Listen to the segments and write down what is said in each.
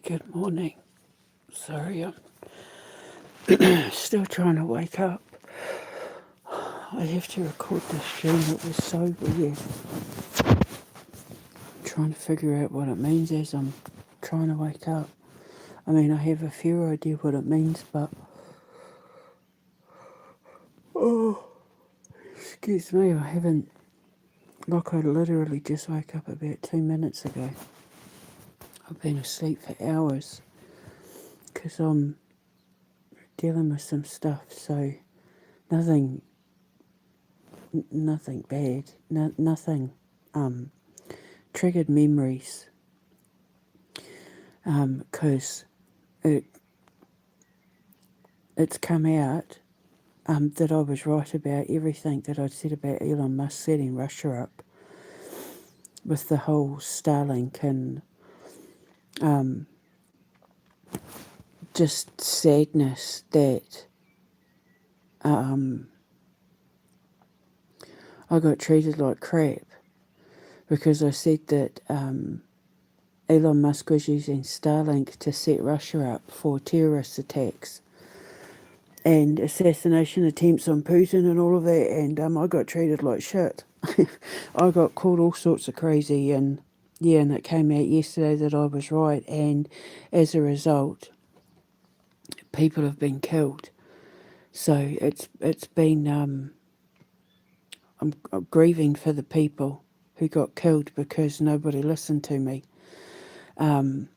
Good morning. Sorry, I'm still trying to wake up. I have to record this stream. It was so weird. Trying to figure out what it means as I'm trying to wake up. I mean, I have a fair idea what it means, but oh, excuse me, I haven't. Like I literally just woke up about 2 minutes ago. I've been asleep for hours because I'm dealing with some stuff. So nothing, nothing bad. Nothing. Triggered memories. Because it's come out that I was right about everything that I'd said about Elon Musk setting Russia up with the whole Starlink and just sadness that I got treated like crap because I said that Elon Musk was using Starlink to set Russia up for terrorist attacks and assassination attempts on Putin and all of that, and I got treated like shit. I got called all sorts of crazy, and it came out yesterday that I was right, and as a result, people have been killed. So it's been I'm grieving for the people who got killed because nobody listened to me, and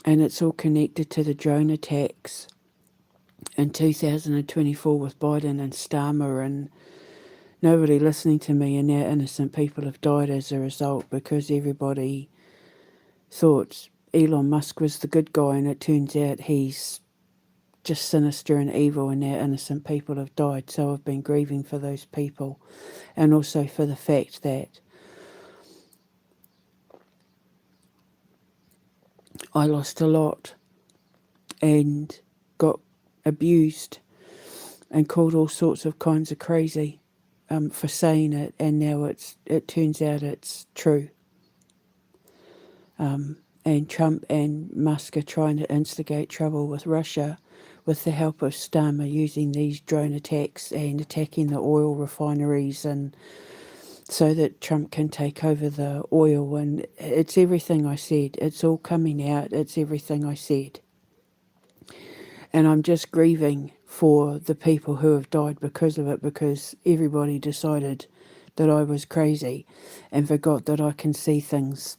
it's all connected to the drone attacks in 2024 with Biden and Starmer and nobody listening to me, and now innocent people have died as a result because everybody thought Elon Musk was the good guy, and it turns out he's just sinister and evil, and now innocent people have died. So I've been grieving for those people, and also for the fact that I lost a lot and got abused and called all sorts of kinds of crazy for saying it, and now it turns out it's true. And Trump and Musk are trying to instigate trouble with Russia with the help of Starmer using these drone attacks and attacking the oil refineries, and so that Trump can take over the oil. And it's everything I said. It's all coming out. It's everything I said. And I'm just grieving for the people who have died because of it, because everybody decided that I was crazy and forgot that I can see things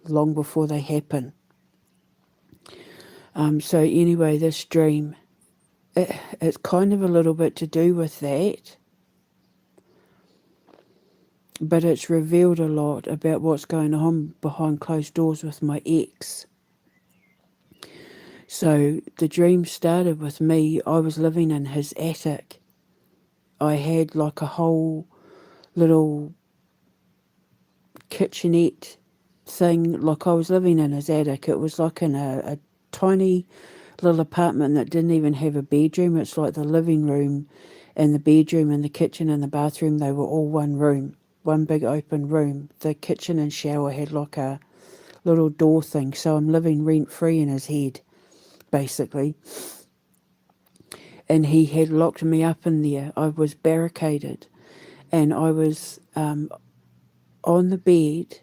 long before they happen. So anyway, this dream, it's kind of a little bit to do with that, but it's revealed a lot about what's going on behind closed doors with my ex. So the dream started with me. I was living in his attic. I had like a whole little kitchenette thing, like I was living in his attic. It was like in a tiny little apartment that didn't even have a bedroom. It's like the living room and the bedroom and the kitchen and the bathroom, they were all one room, one big open room. The kitchen and shower had like a little door thing, so I'm living rent-free in his head, basically. And he had locked me up in there. I was barricaded, and I was on the bed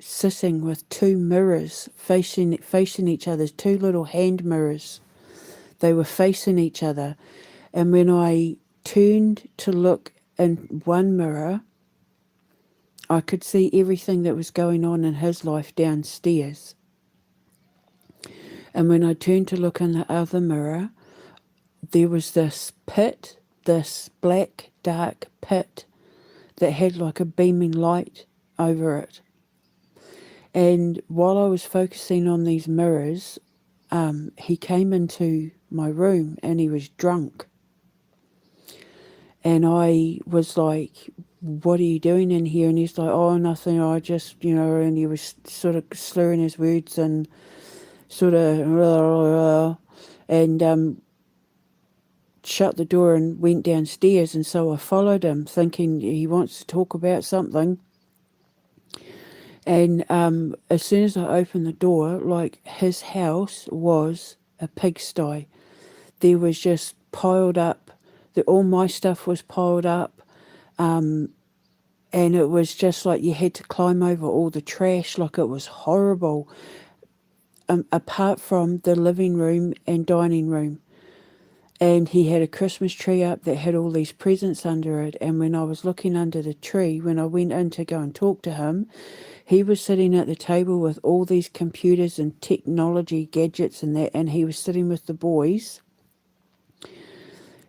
sitting with two mirrors facing each other, two little hand mirrors. They were facing each other, and when I turned to look in one mirror, I could see everything that was going on in his life downstairs. And when I turned to look in the other mirror, there was this pit, this black, dark pit that had like a beaming light over it. And while I was focusing on these mirrors, he came into my room and he was drunk. And I was like, what are you doing in here? And he's like, oh, nothing, I just, and he was sort of slurring his words and sort of, and shut the door and went downstairs. And so I followed him thinking he wants to talk about something. And as soon as I opened the door, like his house was a pigsty. There was just piled up, all my stuff was piled up. And it was just like you had to climb over all the trash, like it was horrible, apart from the living room and dining room. And he had a Christmas tree up that had all these presents under it. And when I was looking under the tree, when I went in to go and talk to him, he was sitting at the table with all these computers and technology gadgets and that, and he was sitting with the boys,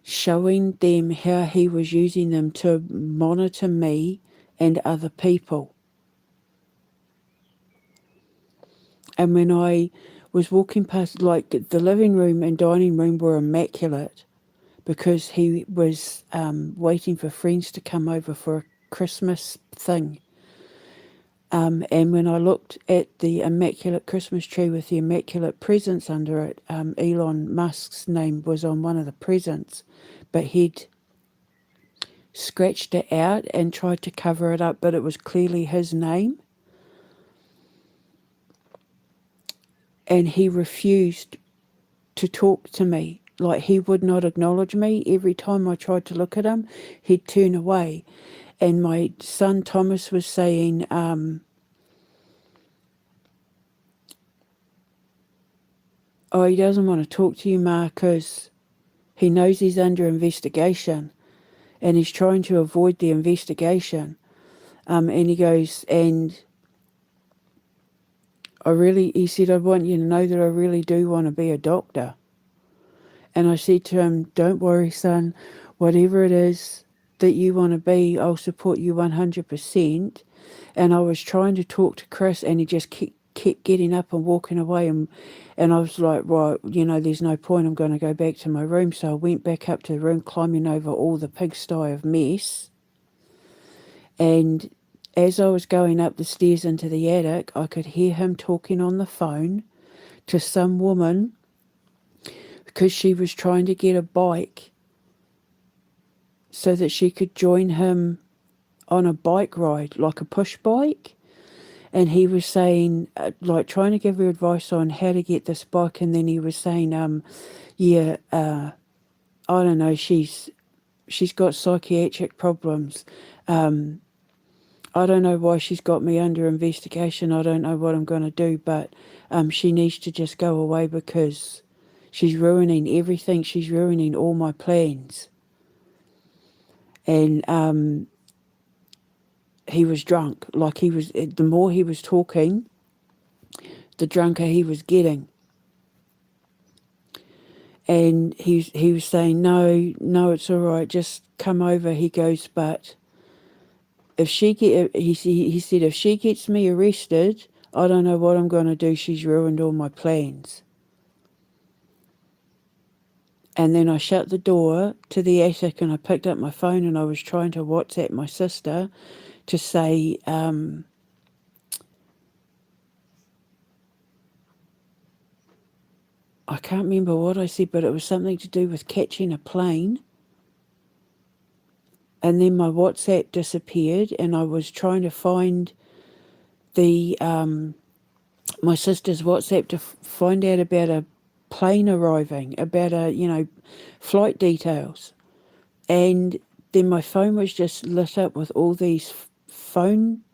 showing them how he was using them to monitor me and other people. And when I was walking past, like the living room and dining room were immaculate because he was waiting for friends to come over for a Christmas thing. And when I looked at the immaculate Christmas tree with the immaculate presents under it, Elon Musk's name was on one of the presents, but he'd scratched it out and tried to cover it up, but it was clearly his name. And he refused to talk to me. Like, he would not acknowledge me. Every time I tried to look at him, he'd turn away. And my son Thomas was saying, oh, he doesn't want to talk to you, Ma, because he knows he's under investigation and he's trying to avoid the investigation. And he goes, and he said, I want you to know that I really do want to be a doctor. And I said to him, don't worry, son, whatever it is that you want to be, I'll support you 100%. And I was trying to talk to Chris and he just kept getting up and walking away. And I was like, right, there's no point. I'm going to go back to my room. So I went back up to the room, climbing over all the pigsty of mess. And as I was going up the stairs into the attic, I could hear him talking on the phone to some woman because she was trying to get a bike so that she could join him on a bike ride, like a push bike. And he was saying, trying to give her advice on how to get this bike. And then he was saying, I don't know, she's got psychiatric problems. I don't know why she's got me under investigation. I don't know what I'm going to do, but she needs to just go away because she's ruining everything. She's ruining all my plans. And he was drunk. Like, the more he was talking, the drunker he was getting. And he was saying, no, it's all right, just come over. He goes, but he said, if she gets me arrested, I don't know what I'm going to do. She's ruined all my plans. And then I shut the door to the attic and I picked up my phone and I was trying to WhatsApp my sister to say, I can't remember what I said, but it was something to do with catching a plane. And then my WhatsApp disappeared and I was trying to find my sister's WhatsApp to find out about a plane arriving, about flight details. And then my phone was just lit up with all these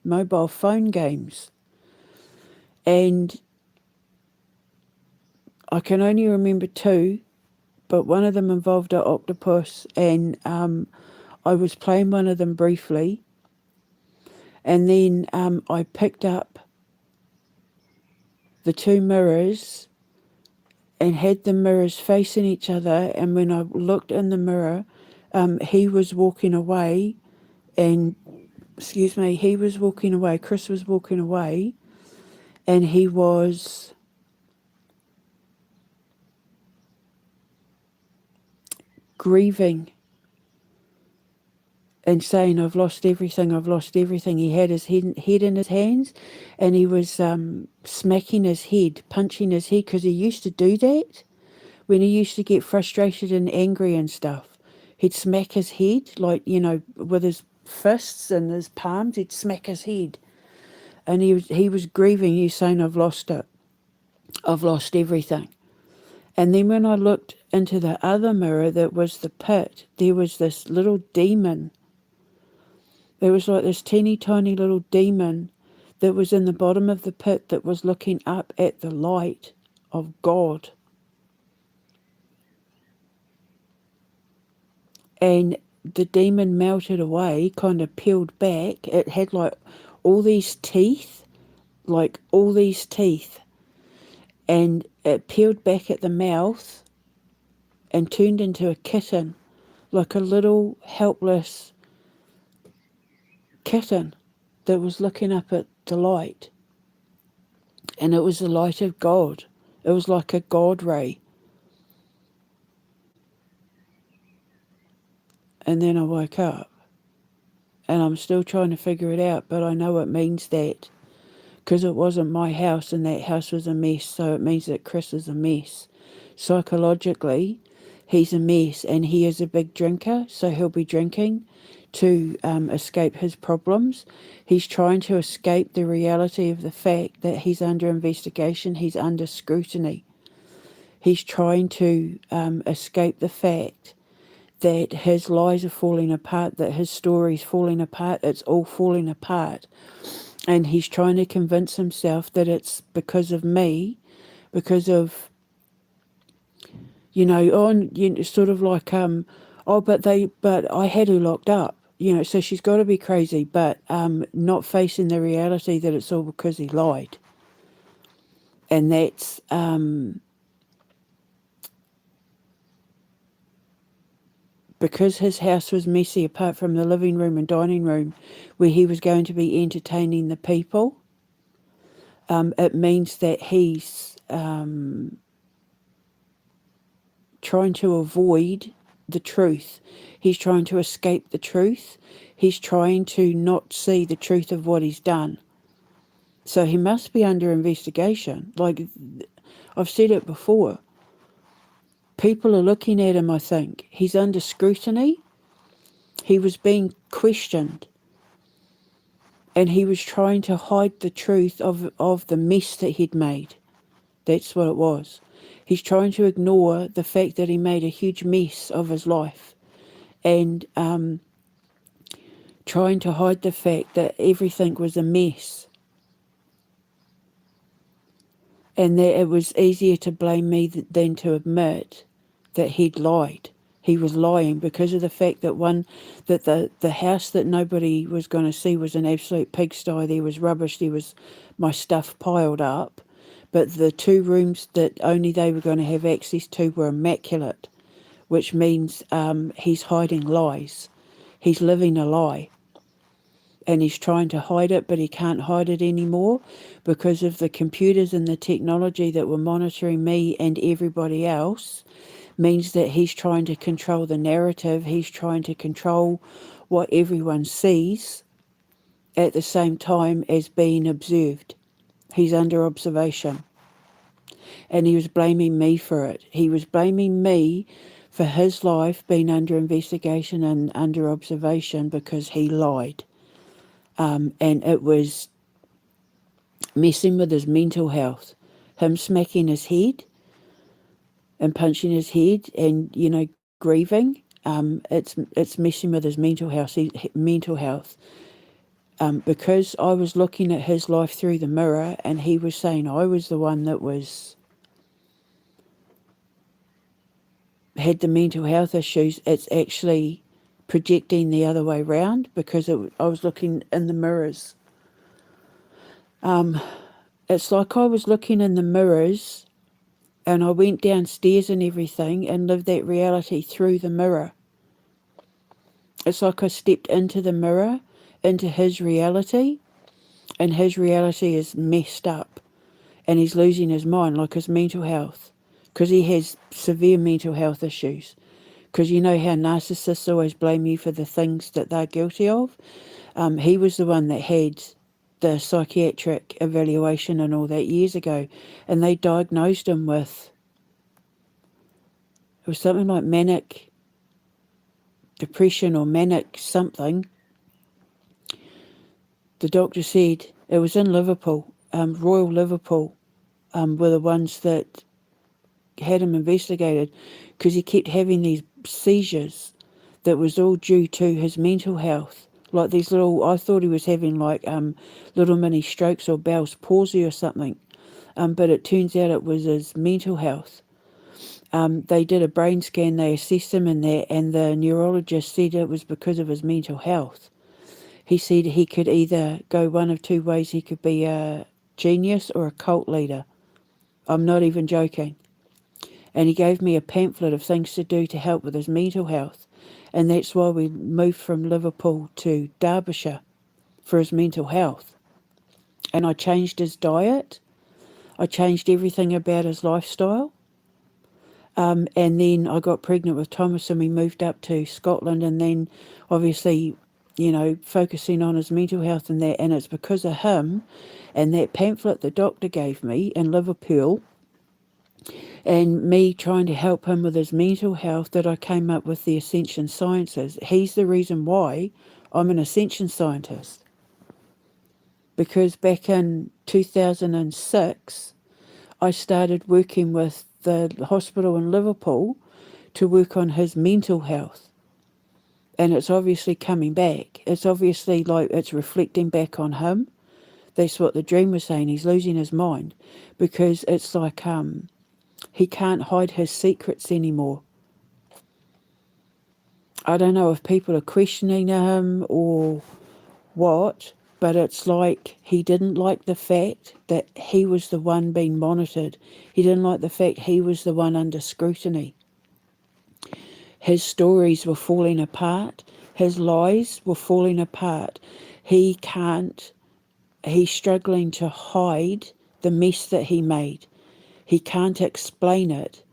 mobile phone games. And I can only remember two, but one of them involved an octopus, and I was playing one of them briefly. And then I picked up the two mirrors and had the mirrors facing each other. And when I looked in the mirror, he was walking away, and he was walking away. Chris was walking away, and he was grieving and saying, I've lost everything, I've lost everything. He had his head in his hands and he was smacking his head, punching his head, because he used to do that when he used to get frustrated and angry and stuff. He'd smack his head, with his fists and his palms, he'd smack his head. and he was grieving. He was saying, I've lost it. I've lost everything. And then when I looked into the other mirror that was the pit, there was this little demon. There was like this teeny tiny little demon that was in the bottom of the pit that was looking up at the light of God. And the demon melted away, kind of peeled back. It had like all these teeth, and it peeled back at the mouth and turned into a kitten, like a little helpless kitten that was looking up at the light. And it was the light of God. It was like a God ray. And then I woke up, and I'm still trying to figure it out, but I know it means that, because it wasn't my house and that house was a mess, so it means that Chris is a mess. Psychologically, he's a mess, and he is a big drinker, so he'll be drinking to escape his problems. He's trying to escape the reality of the fact that he's under investigation, he's under scrutiny. He's trying to escape the fact that his lies are falling apart, that his story's falling apart, it's all falling apart. And he's trying to convince himself that it's because of me, because of, sort of like, but I had her locked up, so she's got to be crazy, but not facing the reality that it's all because he lied. And that's, because his house was messy apart from the living room and dining room where he was going to be entertaining the people, it means that he's trying to avoid the truth. He's trying to escape the truth. He's trying to not see the truth of what he's done. So he must be under investigation. Like I've said it before. People are looking at him, I think. He's under scrutiny. He was being questioned. And he was trying to hide the truth of the mess that he'd made. That's what it was. He's trying to ignore the fact that he made a huge mess of his life. And trying to hide the fact that everything was a mess. And that it was easier to blame me than to admit that he'd lied. He was lying because of the fact that the house that nobody was going to see was an absolute pigsty. There was rubbish. There was my stuff piled up. But the 2 rooms that only they were going to have access to were immaculate, which means he's hiding lies. He's living a lie. And he's trying to hide it, but he can't hide it anymore because of the computers and the technology that were monitoring me and everybody else. Means that he's trying to control the narrative. He's trying to control what everyone sees at the same time as being observed. He's under observation. And he was blaming me for it. He was blaming me for his life being under investigation and under observation because he lied. And it was messing with his mental health. Him smacking his head and punching his head and, grieving. It's messing with his mental health. Because I was looking at his life through the mirror and he was saying I was the one that had the mental health issues. It's actually projecting the other way round because I was looking in the mirrors. It's like I was looking in the mirrors and I went downstairs and everything and lived that reality through the mirror. It's like I stepped into the mirror, into his reality, and his reality is messed up. And he's losing his mind, like his mental health, because he has severe mental health issues. Because you know how narcissists always blame you for the things that they're guilty of? He was the one that had the psychiatric evaluation and all that years ago, and they diagnosed him with, it was something like manic depression or manic something. The doctor said It was in Liverpool. Royal Liverpool were the ones that had him investigated because he kept having these seizures that was all due to his mental health. Like these little, I thought he was having like little mini strokes or Bell's palsy or something. But it turns out it was his mental health. They did a brain scan, they assessed him in there, and the neurologist said it was because of his mental health. He said he could either go one of two ways. He could be a genius or a cult leader. I'm not even joking. And he gave me a pamphlet of things to do to help with his mental health. And that's why we moved from Liverpool to Derbyshire, for his mental health. And I changed his diet. I changed everything about his lifestyle. And then I got pregnant with Thomas and we moved up to Scotland, and then obviously, focusing on his mental health and that. And it's because of him and that pamphlet the doctor gave me in Liverpool and me trying to help him with his mental health that I came up with the Ascension Sciences. He's the reason why I'm an Ascension Scientist. Because back in 2006, I started working with the hospital in Liverpool to work on his mental health. And it's obviously coming back. It's obviously like it's reflecting back on him. That's what the dream was saying. He's losing his mind because it's like he can't hide his secrets anymore. I don't know if people are questioning him or what, but it's like he didn't like the fact that he was the one being monitored. He didn't like the fact he was the one under scrutiny. His stories were falling apart. His lies were falling apart. He's struggling to hide the mess that he made. He can't explain it.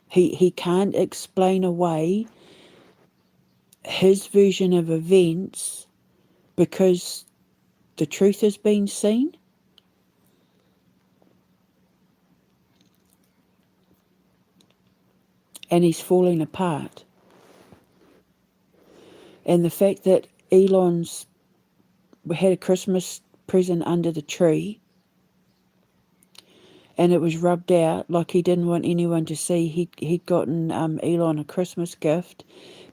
He can't explain away his version of events because the truth has been seen. And he's falling apart. And the fact that Elon's had a Christmas present under the tree and it was rubbed out like he didn't want anyone to see he'd gotten Elon a Christmas gift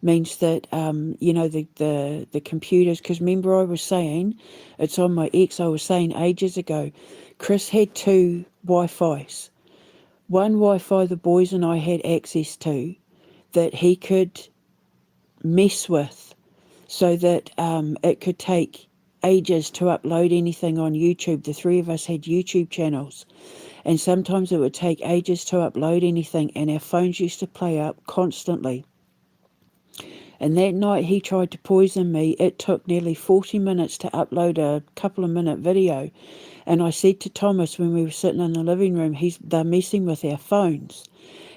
means that the computers, because remember I was saying it's on my X, I was saying ages ago Chris had two Wi-Fis. One Wi-Fi the boys and I had access to that he could mess with so that it could take ages to upload anything on YouTube. The three of us had YouTube channels. And sometimes it would take ages to upload anything, and our phones used to play up constantly. And that night he tried to poison me. It took nearly 40 minutes to upload a couple of minute video. And I said to Thomas when we were sitting in the living room, they're messing with our phones.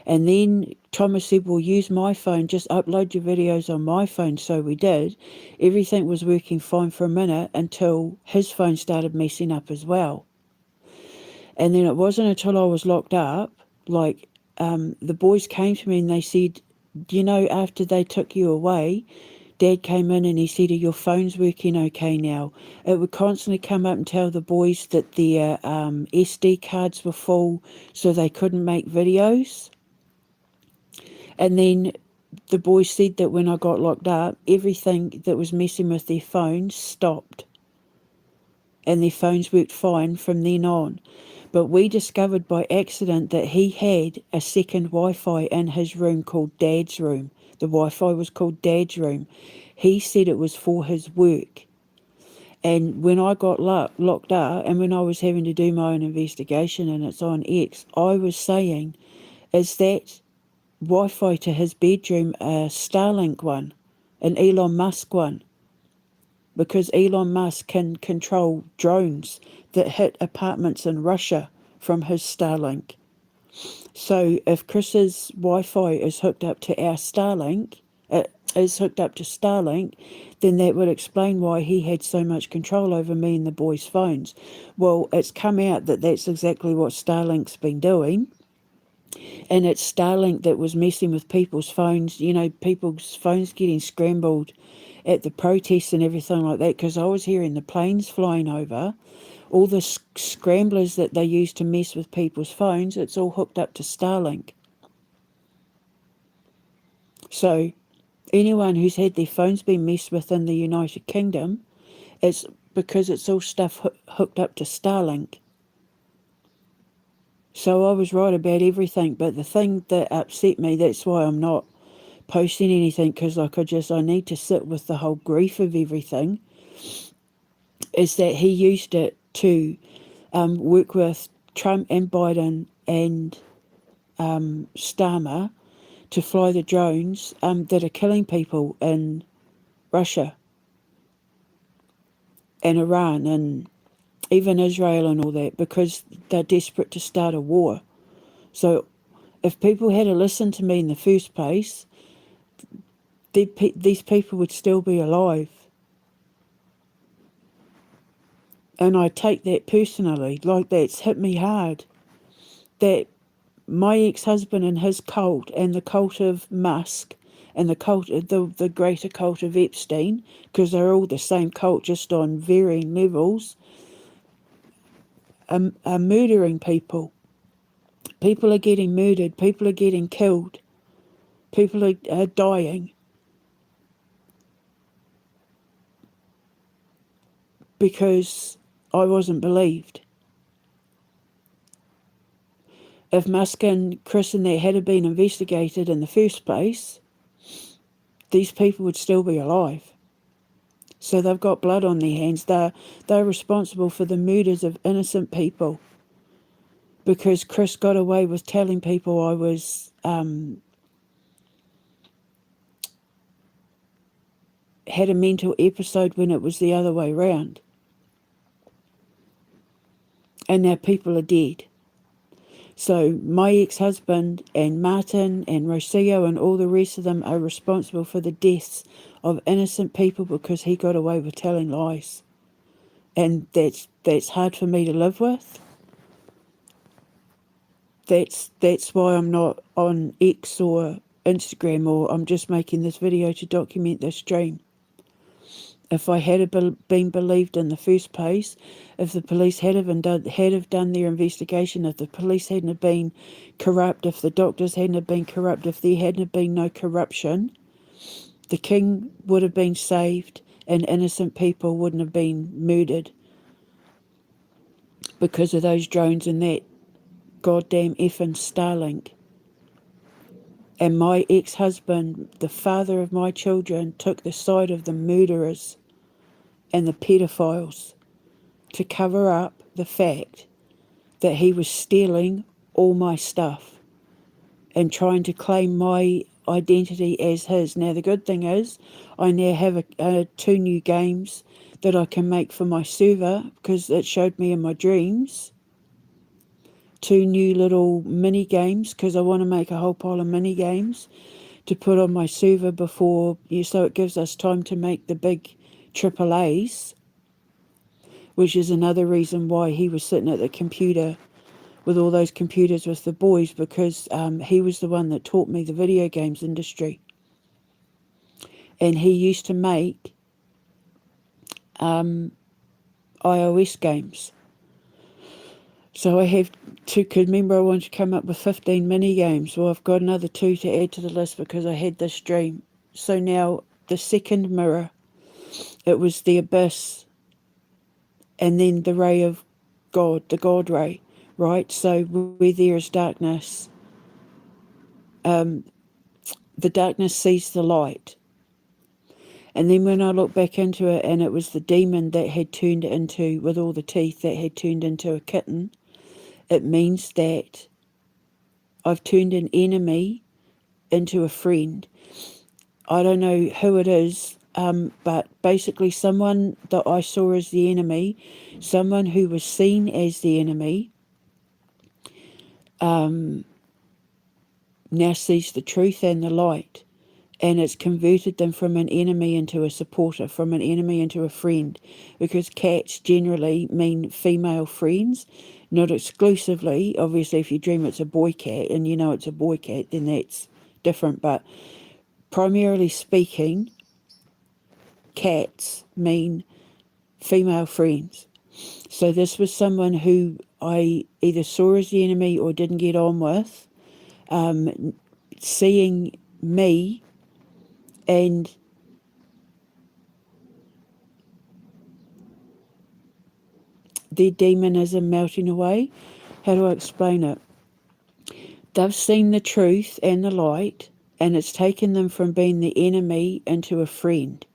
And then Thomas said, well, use my phone, just upload your videos on my phone. So we did. Everything was working fine for a minute until his phone started messing up as well. And then it wasn't until I was locked up, the boys came to me and they said, after they took you away, Dad came in and he said, are your phones working okay now? It would constantly come up and tell the boys that their SD cards were full so they couldn't make videos. And then the boys said that when I got locked up, everything that was messing with their phones stopped. And their phones worked fine from then on. But we discovered by accident that he had a second Wi-Fi in his room called Dad's room. The Wi-Fi was called Dad's room. He said it was for his work. And when I got locked up and when I was having to do my own investigation and it's on X, I was saying, is that Wi-Fi to his bedroom a Starlink one, an Elon Musk one? Because Elon Musk can control drones that hit apartments in Russia from his Starlink. So if Chris's Wi-Fi is hooked up to our Starlink, then that would explain why he had so much control over me and the boys' phones. Well, it's come out that that's exactly what Starlink's been doing. And it's Starlink that was messing with people's phones, people's phones getting scrambled at the protests and everything like that, because I was hearing the planes flying over All the scramblers that they use to mess with people's phones, it's all hooked up to Starlink. So anyone who's had their phones being messed with in the United Kingdom, it's because it's all stuff hooked up to Starlink. So I was right about everything, but the thing that upset me, that's why I'm not posting anything, because I need to sit with the whole grief of everything, is that he used it to work with Trump and Biden and Starmer to fly the drones that are killing people in Russia and Iran and even Israel and all that, because they're desperate to start a war. So if people had listened to me in the first place, these people would still be alive. And I take that personally, like that's hit me hard. That my ex-husband and his cult and the cult of Musk and the greater cult of Epstein, because they're all the same cult, just on varying levels, are murdering people. People are getting murdered. People are getting killed. People are dying because I wasn't believed. If Musk and Chris and that had been investigated in the first place, these people would still be alive. So they've got blood on their hands. They're responsible for the murders of innocent people, because Chris got away with telling people I was had a mental episode when it was the other way round. And now people are dead. So my ex-husband and Martin and Rocio and all the rest of them are responsible for the deaths of innocent people because he got away with telling lies. And that's hard for me to live with. That's why I'm not on X or Instagram, or I'm just making this video to document this dream. If I had been believed in the first place, if the police had done their investigation, if the police hadn't been corrupt, if the doctors hadn't been corrupt, if there hadn't been no corruption, the king would have been saved and innocent people wouldn't have been murdered because of those drones and that goddamn effing Starlink. And my ex-husband, the father of my children, took the side of the murderers and the pedophiles to cover up the fact that he was stealing all my stuff and trying to claim my identity as his. Now, the good thing is I now have 2 new games that I can make for my server, because it showed me in my dreams 2 new little mini games, because I want to make a whole pile of mini games to put on my server before so it gives us time to make the big AAAs, which is another reason why he was sitting at the computer with all those computers with the boys, because he was the one that taught me the video games industry. And he used to make iOS games. So I have remember I wanted to come up with 15 mini games. Well, I've got another 2 to add to the list because I had this dream. So now the second mirror, it was the abyss, and then the ray of God, the God ray, right? So where there is darkness, the darkness sees the light. And then when I looked back into it, and it was the demon that had turned into, with all the teeth, that had turned into a kitten, it means that I've turned an enemy into a friend. I don't know who it is, but basically someone that I saw as the enemy, someone who was seen as the enemy, now sees the truth and the light. And it's converted them from an enemy into a supporter, from an enemy into a friend, because cats generally mean female friends, not exclusively. Obviously, if you dream it's a boy cat and you know it's a boy cat, then that's different. But primarily speaking, cats mean female friends. So this was someone who I either saw as the enemy or didn't get on with, seeing me and their demonism melting away. How do I explain it? They've seen the truth and the light, and it's taken them from being the enemy into a friend.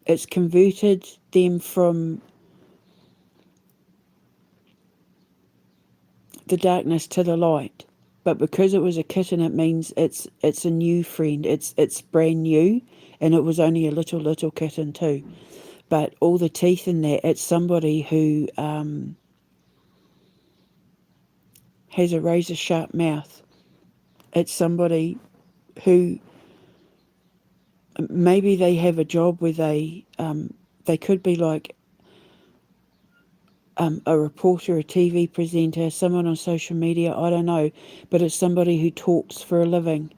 It's converted them from the darkness to the light. But because it was a kitten, it means it's a new friend. It's brand new, and it was only a little kitten too. But all the teeth in there, it's somebody who has a razor sharp mouth. It's somebody who maybe they have a job where they could be like a reporter, a TV presenter, someone on social media, I don't know, but it's somebody who talks for a living,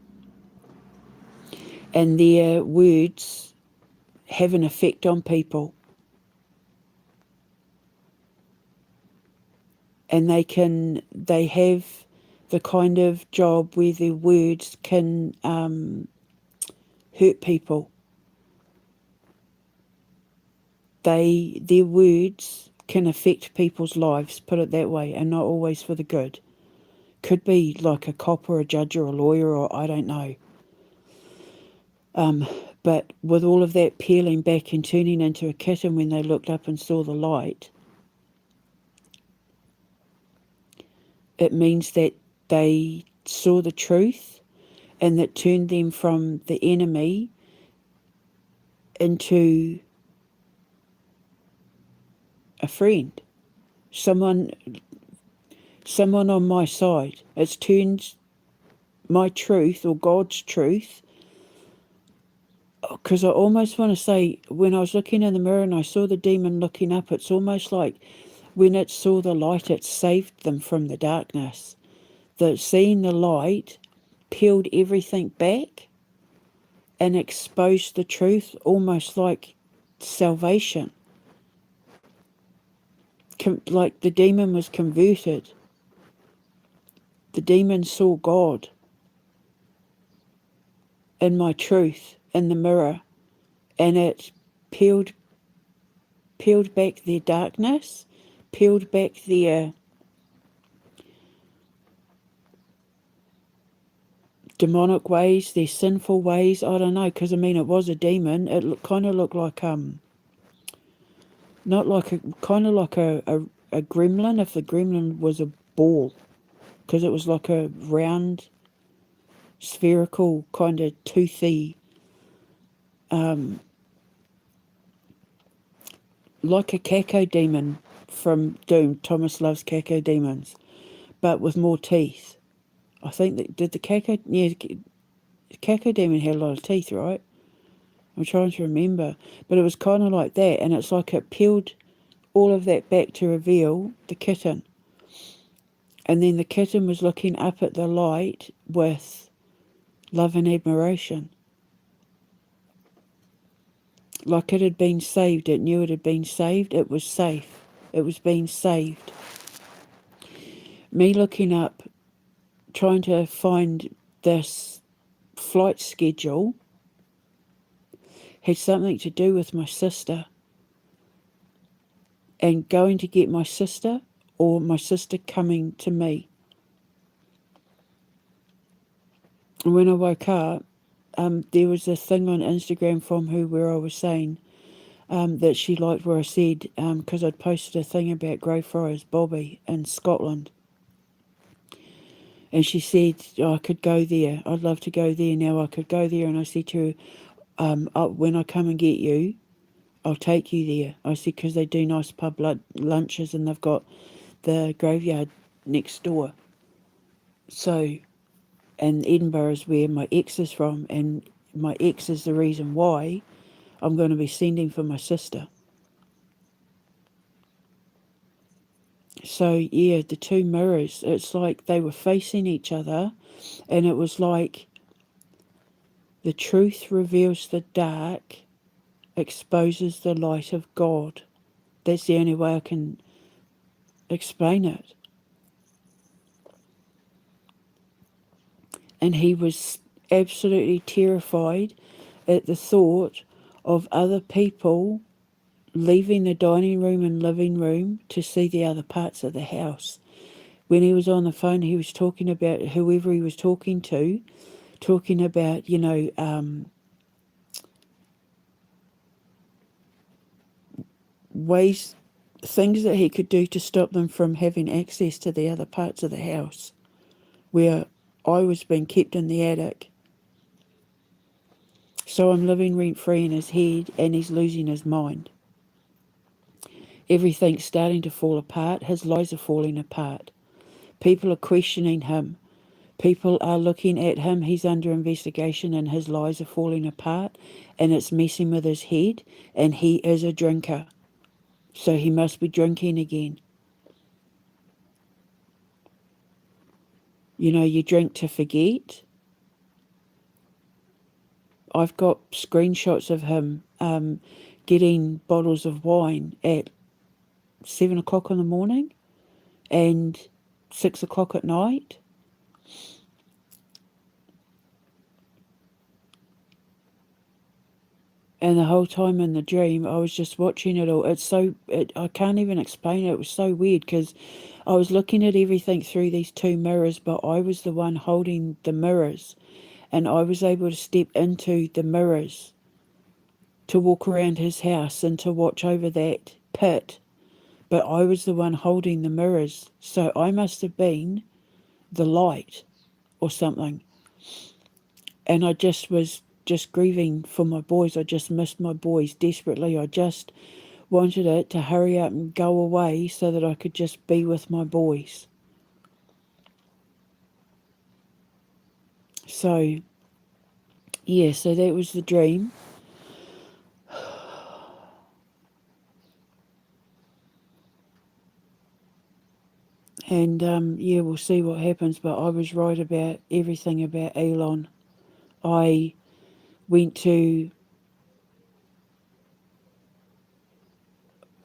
and their words have an effect on people, and they have the kind of job where their words can hurt people. Their words can affect people's lives, put it that way, and not always for the good. Could be like a cop or a judge or a lawyer, or I don't know. But with all of that peeling back and turning into a kitten when they looked up and saw the light, it means that they saw the truth, and that turned them from the enemy into a friend, someone on my side. It's turned my truth, or God's truth, because I almost want to say, when I was looking in the mirror and I saw the demon looking up, it's almost like when it saw the light, it saved them from the darkness. That seeing the light peeled everything back and exposed the truth, almost like salvation. Like the demon was converted. The demon saw God in my truth in the mirror, and it peeled back their darkness, peeled back their demonic ways, their sinful ways. I don't know, because I mean, it was a demon. It kind of looked like not like a kind of like a gremlin, if the gremlin was a ball, because it was like a round, spherical, kind of toothy, like a cacodemon from Doom. Thomas loves cacodemons, but with more teeth. I think that did the cacodemon had a lot of teeth, right? I'm trying to remember, but it was kind of like that, and it's like it peeled all of that back to reveal the kitten. And then the kitten was looking up at the light with love and admiration. Like it had been saved. It knew it had been saved. It was safe. It was being saved. Me looking up, trying to find this flight schedule, had something to do with my sister. And going to get my sister, or my sister coming to me. And when I woke up, there was a thing on Instagram from her where I was saying that she liked where I said, because I'd posted a thing about Greyfriars Bobby in Scotland. And she said, oh, I could go there. I'd love to go there now. I could go there. And I said to her, when I come and get you, I'll take you there. I said, because they do nice pub lunches, and they've got the graveyard next door. So, and Edinburgh is where my ex is from, and my ex is the reason why I'm going to be sending for my sister. So yeah, the two mirrors, it's like they were facing each other, and it was like the truth reveals the dark, exposes the light of God. That's the only way I can explain it. And he was absolutely terrified at the thought of other people leaving the dining room and living room to see the other parts of the house. When he was on the phone, he was talking about whoever he was talking to, talking about, ways, things that he could do to stop them from having access to the other parts of the house where I was being kept in the attic. So I'm living rent-free in his head and he's losing his mind. Everything's starting to fall apart. His lies are falling apart. People are questioning him. People are looking at him. He's under investigation and his lies are falling apart and it's messing with his head, and he is a drinker. So he must be drinking again. You drink to forget. I've got screenshots of him getting bottles of wine at 7 o'clock in the morning and 6 o'clock at night. And the whole time in the dream, I was just watching it all. I can't even explain it. It was so weird because I was looking at everything through these two mirrors, but I was the one holding the mirrors. And I was able to step into the mirrors to walk around his house and to watch over that pit. But I was the one holding the mirrors. So I must have been the light or something. And I was just grieving for my boys. I just missed my boys desperately. I just wanted it to hurry up and go away so that I could just be with my boys. So, yeah, so that was the dream. And, yeah, we'll see what happens. But I was right about everything about Elon. I went to...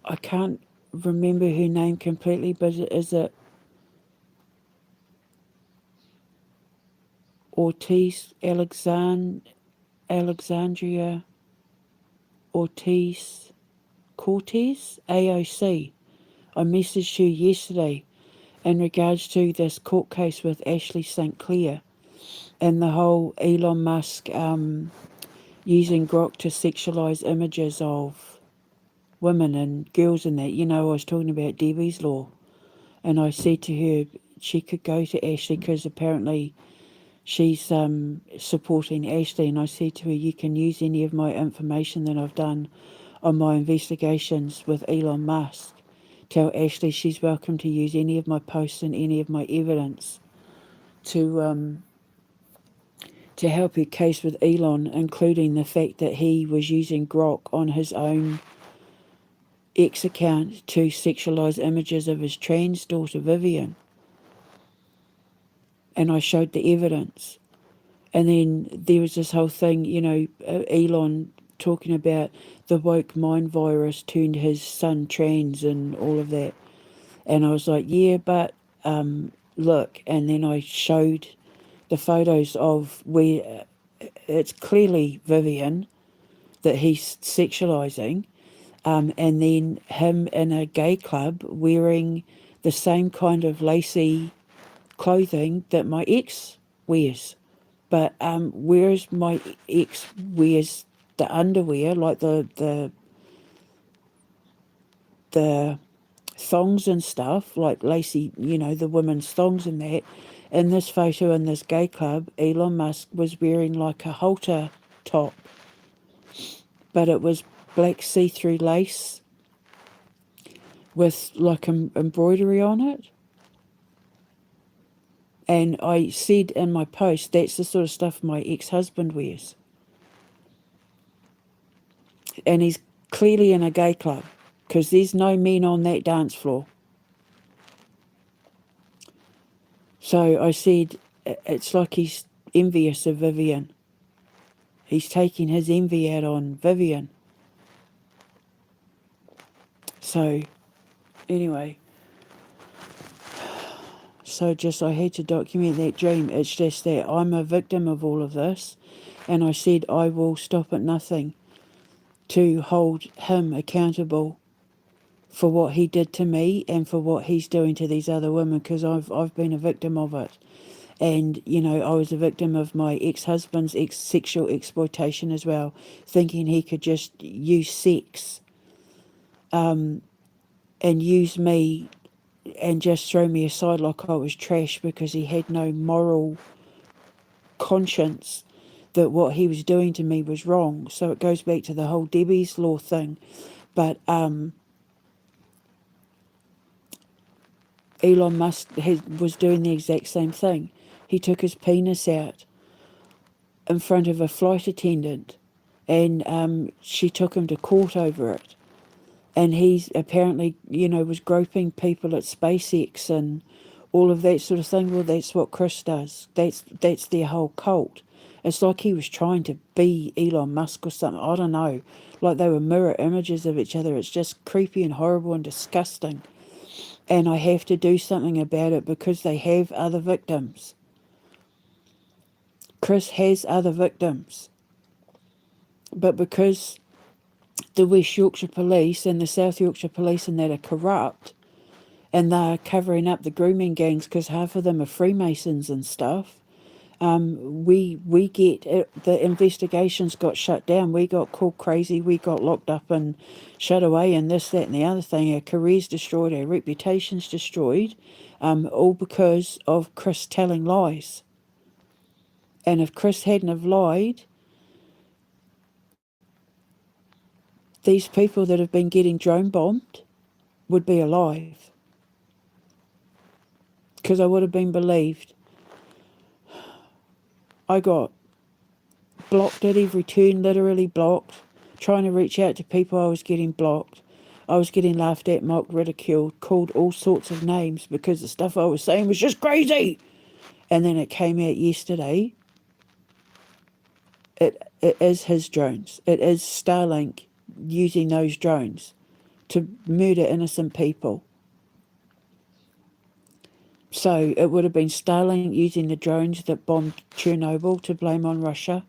I can't remember her name completely, but is it Ortiz Alexandria Ortiz Cortez, AOC. I messaged her yesterday in regards to this court case with Ashley St. Clair and the whole Elon Musk using Grok to sexualise images of women and girls and that. I was talking about Debbie's Law, and I said to her she could go to Ashley because apparently she's supporting Ashley, and I said to her, you can use any of my information that I've done on my investigations with Elon Musk. Tell Ashley she's welcome to use any of my posts and any of my evidence to help her case with Elon, including the fact that he was using Grok on his own X account to sexualise images of his trans daughter Vivian. And I showed the evidence. And then there was this whole thing, Elon talking about the woke mind virus turned his son trans and all of that. And I was like, yeah, but look. And then I showed the photos of where it's clearly Vivian that he's sexualising. And then him in a gay club wearing the same kind of lacy clothing that my ex wears. But whereas my ex wears the underwear, like the thongs and stuff, like lacy, the women's thongs and that, in this photo in this gay club, Elon Musk was wearing like a halter top, but it was black see-through lace with like embroidery on it. And I said in my post, that's the sort of stuff my ex-husband wears. And he's clearly in a gay club because there's no men on that dance floor. So I said, it's like he's envious of Vivian. He's taking his envy out on Vivian. So, anyway, so just I had to document that dream. It's just that I'm a victim of all of this, and I said I will stop at nothing to hold him accountable for what he did to me and for what he's doing to these other women, because I've been a victim of it. And, you know, I was a victim of my ex-husband's sexual exploitation as well, thinking he could just use sex and use me and just throw me aside like I was trash because he had no moral conscience that what he was doing to me was wrong. So it goes back to the whole Debbie's Law thing. But Elon Musk was doing the exact same thing. He took his penis out in front of a flight attendant, and she took him to court over it. And he's apparently, you know, was groping people at SpaceX and all of that sort of thing. Well, that's what Chris does. That's their whole cult. It's like he was trying to be Elon Musk or something. I don't know. Like they were mirror images of each other. It's just creepy and horrible and disgusting. And I have to do something about it because they have other victims. Chris has other victims. But because the West Yorkshire Police and the South Yorkshire Police and that are corrupt, and they're covering up the grooming gangs because half of them are Freemasons and stuff, we get it, the investigations got shut down. We got called crazy. We got locked up and shut away, and this, that, and the other thing. Our careers destroyed. Our reputations destroyed, all because of Chris telling lies. And if Chris hadn't have lied, these people that have been getting drone bombed would be alive. Because I would have been believed. I got blocked at every turn, literally blocked. Trying to reach out to people, I was getting blocked. I was getting laughed at, mocked, ridiculed, called all sorts of names because the stuff I was saying was just crazy. And then it came out yesterday. It is his drones. It is Starlink using those drones to murder innocent people. So it would have been Starlink using the drones that bombed Chernobyl to blame on Russia.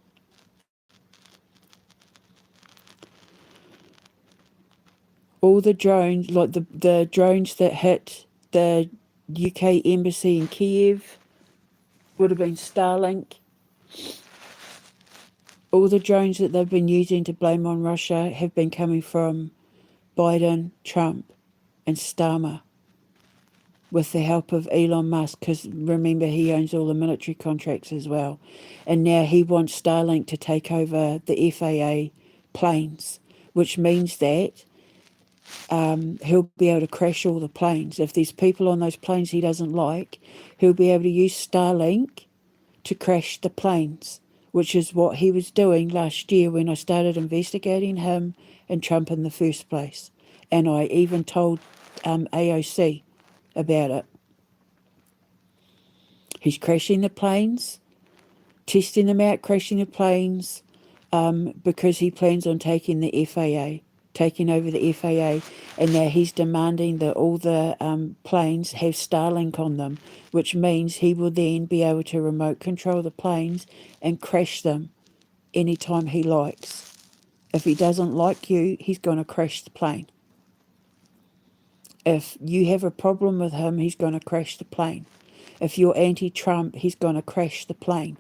All the drones, like the drones that hit the UK embassy in Kiev, would have been Starlink. All the drones that they've been using to blame on Russia have been coming from Biden, Trump, and Starmer, with the help of Elon Musk, because remember, he owns all the military contracts as well. And now he wants Starlink to take over the FAA planes, which means that he'll be able to crash all the planes. If there's people on those planes he doesn't like, he'll be able to use Starlink to crash the planes, which is what he was doing last year when I started investigating him and Trump in the first place. And I even told AOC about it. He's crashing the planes, testing them out, crashing the planes, because he plans on taking the FAA, taking over the FAA, and now he's demanding that all the planes have Starlink on them, which means he will then be able to remote control the planes and crash them anytime he likes. If he doesn't like you, he's going to crash the plane. If you have a problem with him, he's going to crash the plane. If you're anti-Trump, he's going to crash the plane.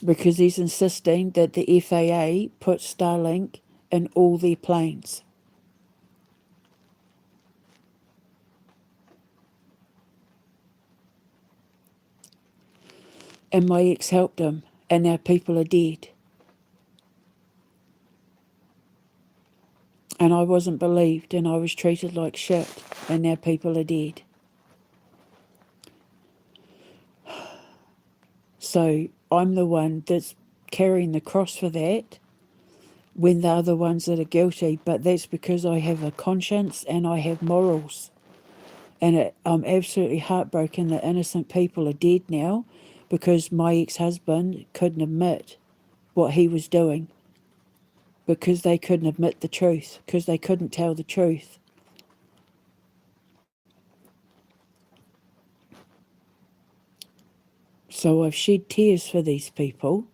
Because he's insisting that the FAA put Starlink in all their planes. And my ex helped him, and now people are dead. And I wasn't believed, and I was treated like shit, and now people are dead. So I'm the one that's carrying the cross for that when they're the ones that are guilty, but that's because I have a conscience and I have morals. And I'm absolutely heartbroken that innocent people are dead now because my ex-husband couldn't admit what he was doing. because they couldn't admit the truth, because they couldn't tell the truth. So I've shed tears for these people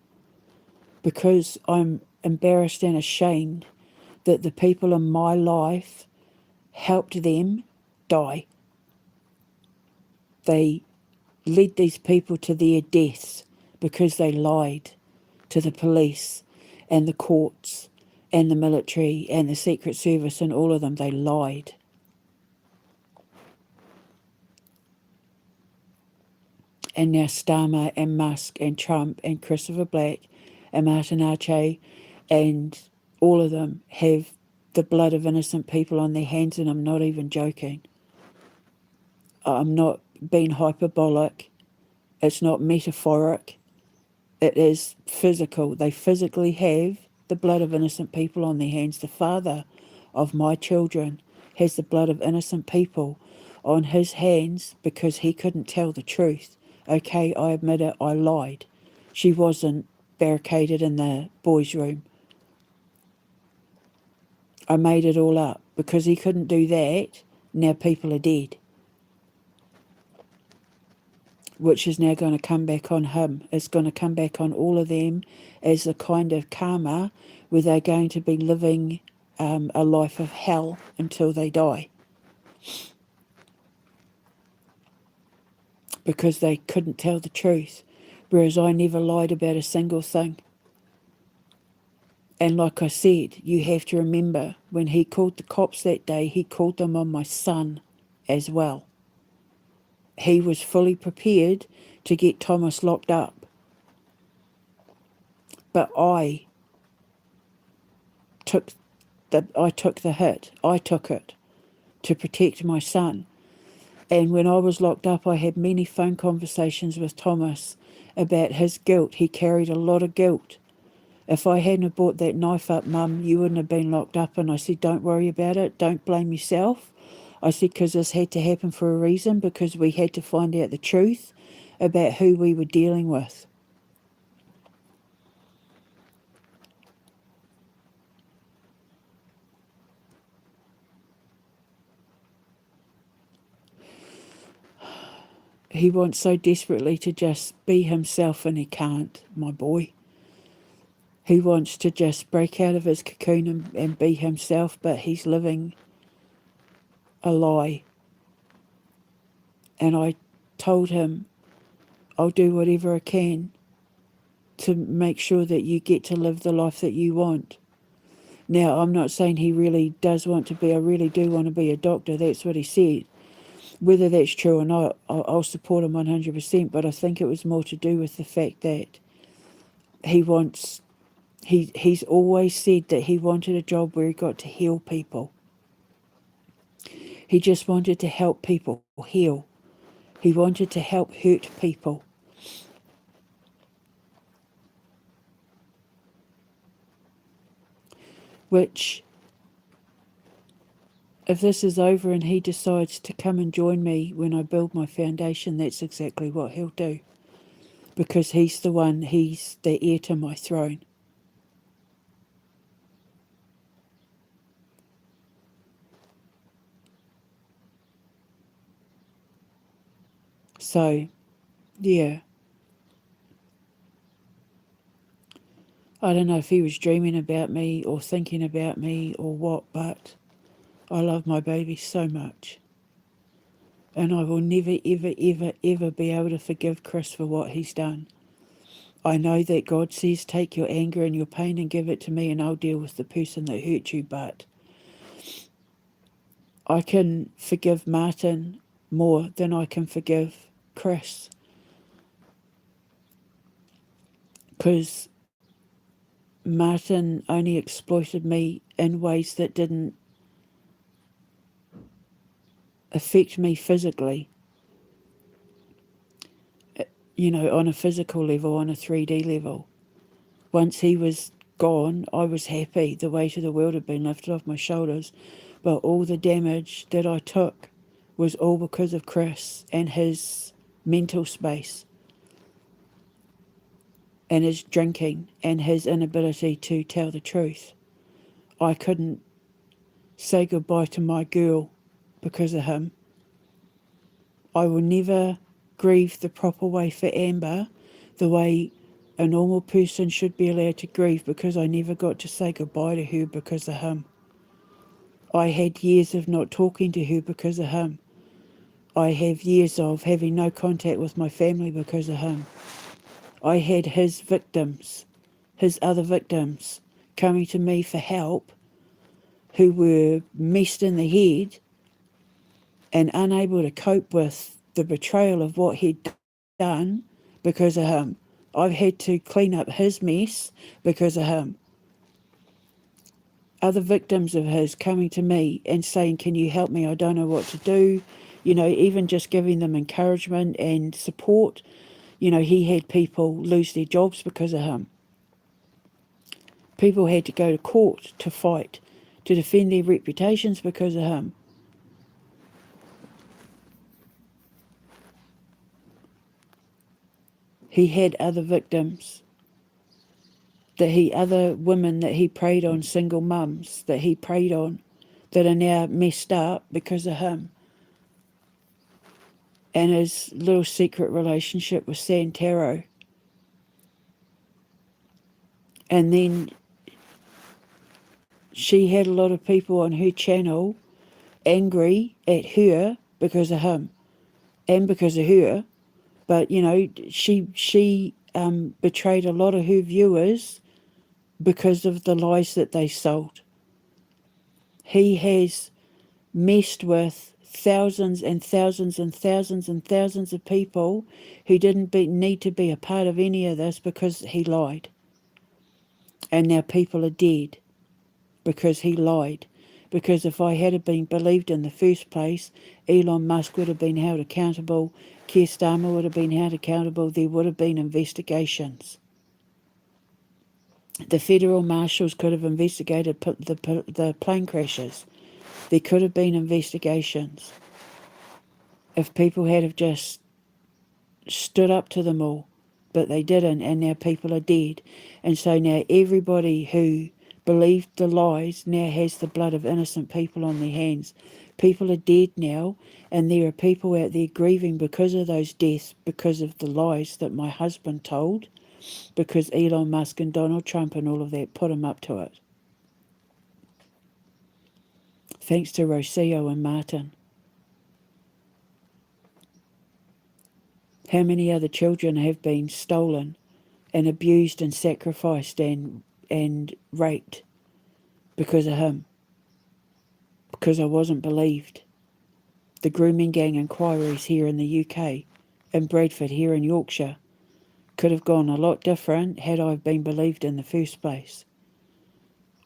because I'm embarrassed and ashamed that the people in my life helped them die. They led these people to their deaths because they lied to the police and the courts and the military and the Secret Service and all of them. They lied. And now Starmer and Musk and Trump and Christopher Black and Martin Archie and all of them have the blood of innocent people on their hands, and I'm not even joking. I'm not being hyperbolic. It's not metaphoric. It is physical. They physically have the blood of innocent people on their hands. The father of my children has the blood of innocent people on his hands because he couldn't tell the truth. Okay, I admit it, I lied. She wasn't barricaded in the boys' room. I made it all up. Because he couldn't do that, now people are dead. Which is now going to come back on him. It's going to come back on all of them as a kind of karma where they're going to be living a life of hell until they die. Because they couldn't tell the truth. Whereas I never lied about a single thing. And like I said, you have to remember, when he called the cops that day, he called them on my son as well. He was fully prepared to get Thomas locked up. But I took the hit. I took it to protect my son. And when I was locked up, I had many phone conversations with Thomas about his guilt. He carried a lot of guilt. If I hadn't have brought that knife up, Mum, you wouldn't have been locked up. And I said, don't worry about it. Don't blame yourself. I said, because this had to happen for a reason, because we had to find out the truth about who we were dealing with. He wants so desperately to just be himself, and he can't, my boy. He wants to just break out of his cocoon and be himself, but he's living a lie. And I told him, I'll do whatever I can to make sure that you get to live the life that you want. Now, I'm not saying he really does want to be, I really do want to be a doctor. That's what he said. Whether that's true or not, I'll support him 100%, but I think it was more to do with the fact that he's always said that he wanted a job where he got to heal people. He just wanted to help people heal. He wanted to help hurt people. Which, if this is over and he decides to come and join me when I build my foundation, that's exactly what he'll do. Because he's the heir to my throne. So, yeah. I don't know if he was dreaming about me or thinking about me or what, but I love my baby so much. And I will never, ever, ever, ever be able to forgive Chris for what he's done. I know that God says, take your anger and your pain and give it to me, and I'll deal with the person that hurt you, but I can forgive Martin more than I can forgive Chris. Because Martin only exploited me in ways that didn't affect me physically. You know, on a physical level, on a 3D level. Once he was gone, I was happy. The weight of the world had been lifted off my shoulders. But all the damage that I took was all because of Chris and his mental space and his drinking and his inability to tell the truth. I couldn't say goodbye to my girl because of him. I will never grieve the proper way for Amber, the way a normal person should be allowed to grieve, because I never got to say goodbye to her because of him. I had years of not talking to her because of him. I have years of having no contact with my family because of him. I had his victims, his other victims, coming to me for help who were messed in the head and unable to cope with the betrayal of what he'd done because of him. I've had to clean up his mess because of him. Other victims of his coming to me and saying, can you help me? I don't know what to do. You know, even just giving them encouragement and support. You know, he had people lose their jobs because of him. People had to go to court to fight, to defend their reputations because of him. He had other victims, other women that he preyed on, single mums that he preyed on, that are now messed up because of him. And his little secret relationship with Santero. And then she had a lot of people on her channel angry at her because of him and because of her. But, you know, she betrayed a lot of her viewers because of the lies that they sold. He has messed with thousands and thousands and thousands and thousands of people who didn't need to be a part of any of this because he lied. And now people are dead because he lied. Because if I had been believed in the first place, Elon Musk would have been held accountable, Keir Starmer would have been held accountable, there would have been investigations. The federal marshals could have investigated the plane crashes. There could have been investigations if people had have just stood up to them all, but they didn't, and now people are dead. And so now everybody who believed the lies now has the blood of innocent people on their hands. People are dead now, and there are people out there grieving because of those deaths, because of the lies that my husband told, because Elon Musk and Donald Trump and all of that put him up to it. Thanks to Rocio and Martin. How many other children have been stolen and abused and sacrificed and raped because of him? Because I wasn't believed. The grooming gang inquiries here in the UK, in Bradford, here in Yorkshire, could have gone a lot different had I been believed in the first place.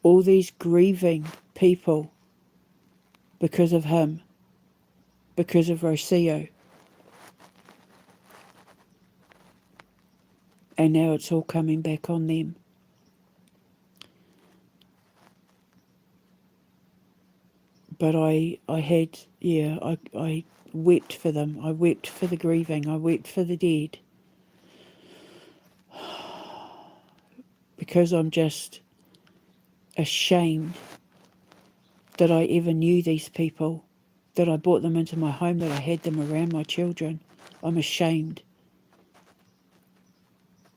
All these grieving people because of him, because of Rocio. And now it's all coming back on them. But I wept for them. I wept for the grieving. I wept for the dead. Because I'm just ashamed that I ever knew these people, that I brought them into my home, that I had them around my children. I'm ashamed.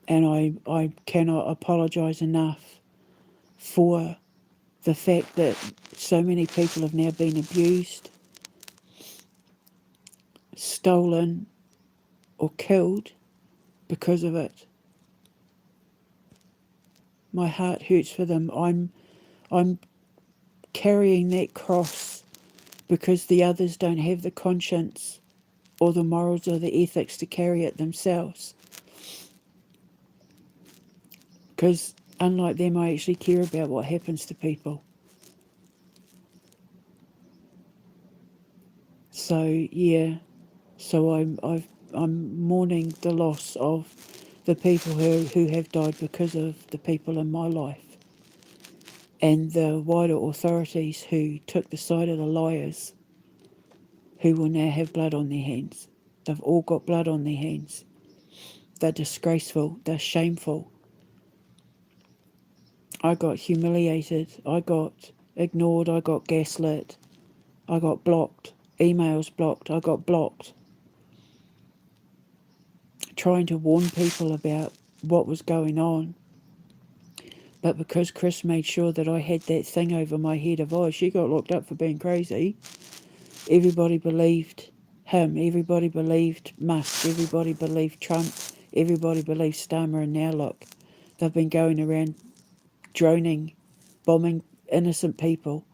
And I cannot apologise enough for the fact that so many people have now been abused, stolen, or killed because of it. My heart hurts for them. I'm carrying that cross because the others don't have the conscience or the morals or the ethics to carry it themselves. Because unlike them, I actually care about what happens to people. So yeah, so I'm mourning the loss of the people who have died because of the people in my life, and the wider authorities who took the side of the liars, who will now have blood on their hands. They've all got blood on their hands. They're disgraceful. They're shameful. I got humiliated. I got ignored. I got gaslit. I got blocked. Emails blocked. I got blocked. Trying to warn people about what was going on. But because Chris made sure that I had that thing over my head of, oh, she got locked up for being crazy, everybody believed him. Everybody believed Musk. Everybody believed Trump. Everybody believed Starmer. And now look, they've been going around droning, bombing innocent people.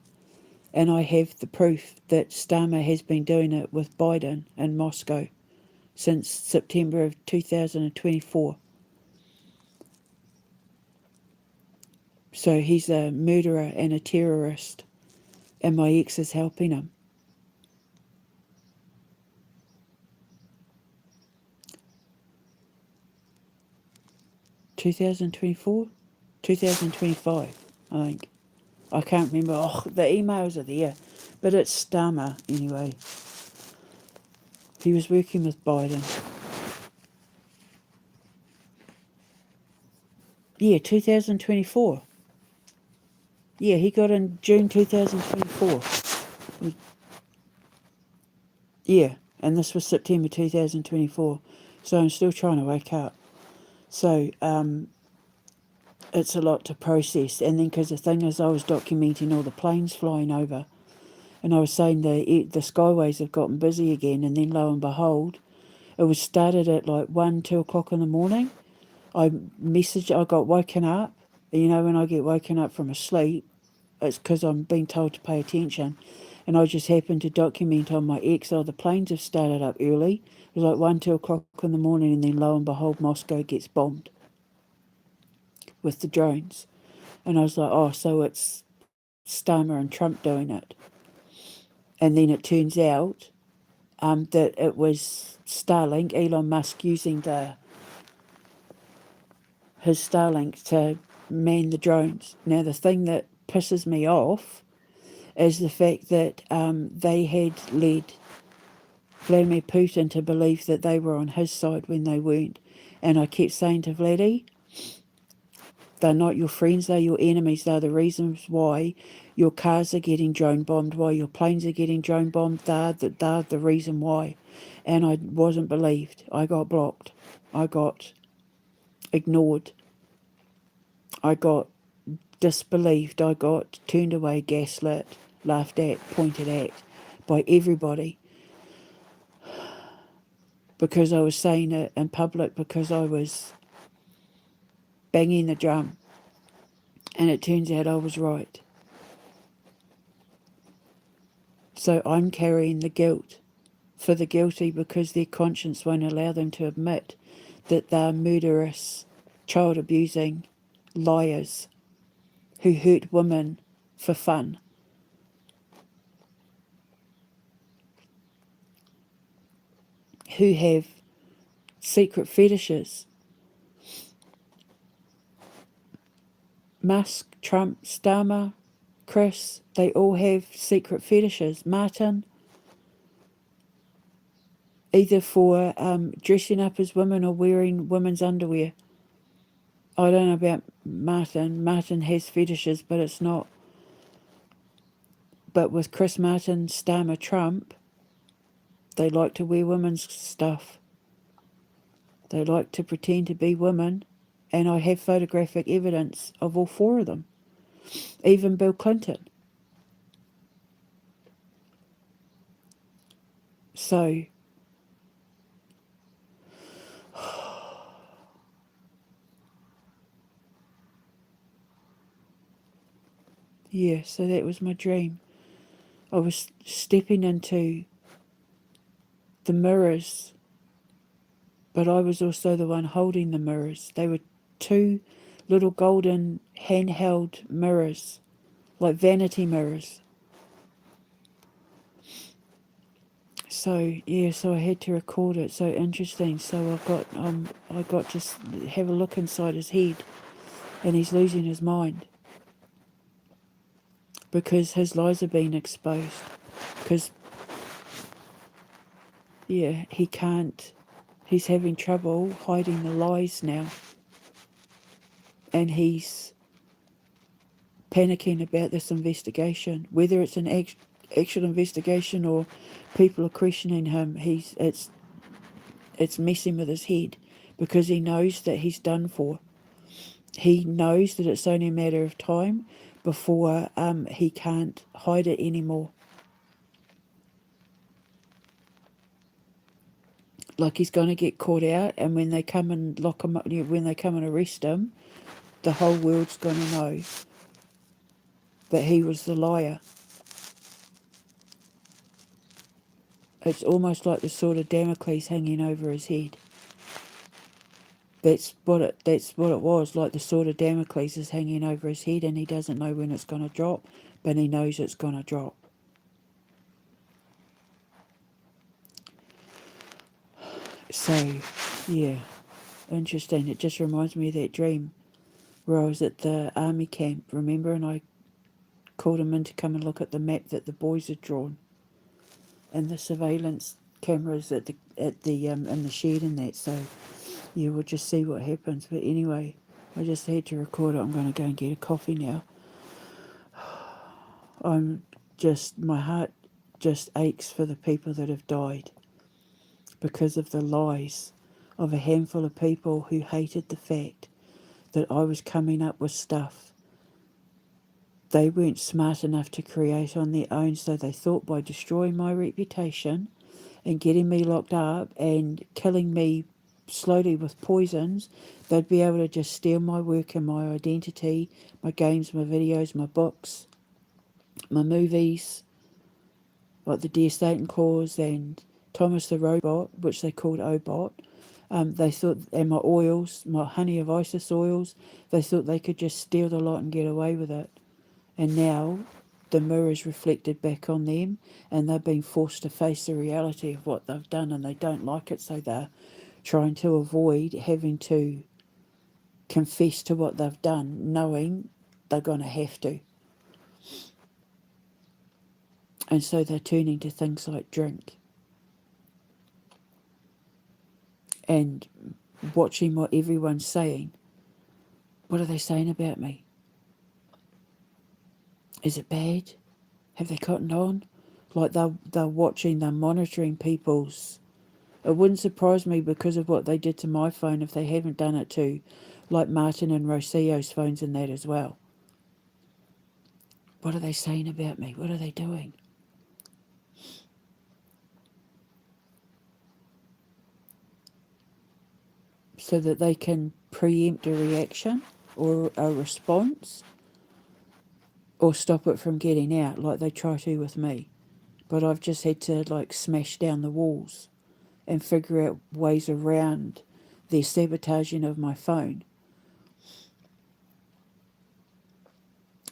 And I have the proof that Starmer has been doing it with Biden in Moscow since September of 2024. So he's a murderer and a terrorist, and my ex is helping him. 2024? 2025, I think. I can't remember. Oh, the emails are there. But it's Starmer, anyway. He was working with Biden. Yeah, 2024. Yeah, he got in June 2024. Yeah, and this was September 2024. So I'm still trying to wake up. So it's a lot to process. And then because the thing is, I was documenting all the planes flying over. And I was saying the skyways have gotten busy again. And then lo and behold, it was started at like 1, 2 o'clock in the morning. I got woken up. You know, when I get woken up from a sleep, it's because I'm being told to pay attention. And I just happened to document on my ex, oh, the planes have started up early. It was like 1, 2 o'clock in the morning, and then lo and behold, Moscow gets bombed with the drones. And I was like, oh, so it's Starmer and Trump doing it. And then it turns out that it was Starlink, Elon Musk using his Starlink to man the drones. Now, the thing that pisses me off is the fact that they had led Vladimir Putin to believe that they were on his side when they weren't. And I kept saying to Vladdy, they're not your friends, they're your enemies. They're the reasons why your cars are getting drone bombed, why your planes are getting drone bombed. They're the reason why. And I wasn't believed. I got blocked. I got ignored. I got disbelieved. I got turned away, gaslit, laughed at, pointed at by everybody because I was saying it in public, because I was banging the drum. And it turns out I was right. So I'm carrying the guilt for the guilty because their conscience won't allow them to admit that they're murderous, child abusing liars who hurt women for fun. Who have secret fetishes. Musk, Trump, Starmer, Chris, they all have secret fetishes. Martin, either for dressing up as women or wearing women's underwear. I don't know about Martin. Martin has fetishes, but it's not. But with Chris Martin, Starmer, Trump, they like to wear women's stuff. They like to pretend to be women. And I have photographic evidence of all 4 of them. Even Bill Clinton. So, yeah, so that was my dream. I was stepping into the mirrors, but I was also the one holding the mirrors. They were 2 little golden handheld mirrors, like vanity mirrors. So yeah, so I had to record it. So interesting. So I got to have a look inside his head, and he's losing his mind because his lies are being exposed. Because yeah, he can't. He's having trouble hiding the lies now, and he's panicking about this investigation, whether it's an actual investigation or people are questioning him. It's messing with his head because he knows that he's done for. He knows that it's only a matter of time before he can't hide it anymore. Like he's going to get caught out, and when they come and lock him up, when they come and arrest him, the whole world's going to know that he was the liar. It's almost like the sword of Damocles hanging over his head. That's what it was, like the sword of Damocles is hanging over his head, and he doesn't know when it's going to drop, but he knows it's going to drop. So, yeah, interesting. It just reminds me of that dream where I was at the army camp, remember, and I called him in to come and look at the map that the boys had drawn, and the surveillance cameras in the shed and that. So yeah, we'll just see what happens. But anyway, I just had to record it. I'm going to go and get a coffee now. My heart just aches for the people that have died because of the lies of a handful of people who hated the fact that I was coming up with stuff they weren't smart enough to create on their own, so they thought by destroying my reputation and getting me locked up and killing me slowly with poisons, they'd be able to just steal my work and my identity, my games, my videos, my books, my movies, like the Dear Satan Claus and Thomas the Robot, which they called Obot. They thought, and my oils, my Honey of Isis oils, they thought they could just steal the lot and get away with it. And now the mirror's reflected back on them, and they've been forced to face the reality of what they've done, and they don't like it, so they're trying to avoid having to confess to what they've done, knowing they're going to have to. And so they're turning to things like drink and watching what everyone's saying. What are they saying about me? Is it bad? Have they cottoned on? Like they're watching, they're monitoring people's. It wouldn't surprise me because of what they did to my phone if they haven't done it to, like Martin and Rosillo's phones and that as well. What are they saying about me? What are they doing? So that they can preempt a reaction or a response or stop it from getting out like they try to with me. But I've just had to smash down the walls and figure out ways around their sabotaging of my phone.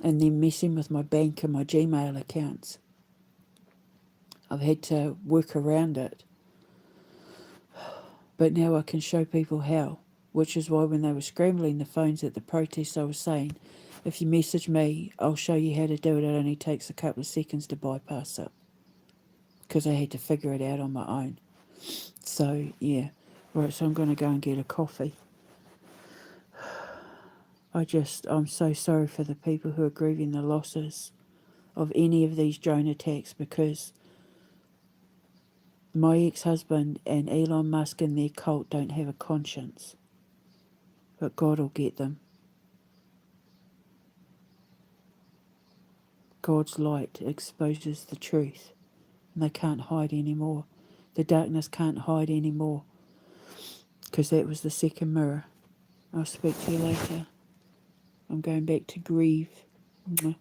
And then messing with my bank and my Gmail accounts. I've had to work around it. But now I can show people how, which is why when they were scrambling the phones at the protest, I was saying, if you message me, I'll show you how to do it. It only takes a couple of seconds to bypass it. Because I had to figure it out on my own. So, yeah. Right, so I'm going to go and get a coffee. I'm so sorry for the people who are grieving the losses of any of these drone attacks, because my ex-husband and Elon Musk and their cult don't have a conscience. But God will get them. God's light exposes the truth, and they can't hide anymore. The darkness can't hide anymore, because that was the second mirror. I'll speak to you later. I'm going back to grieve. Mwah.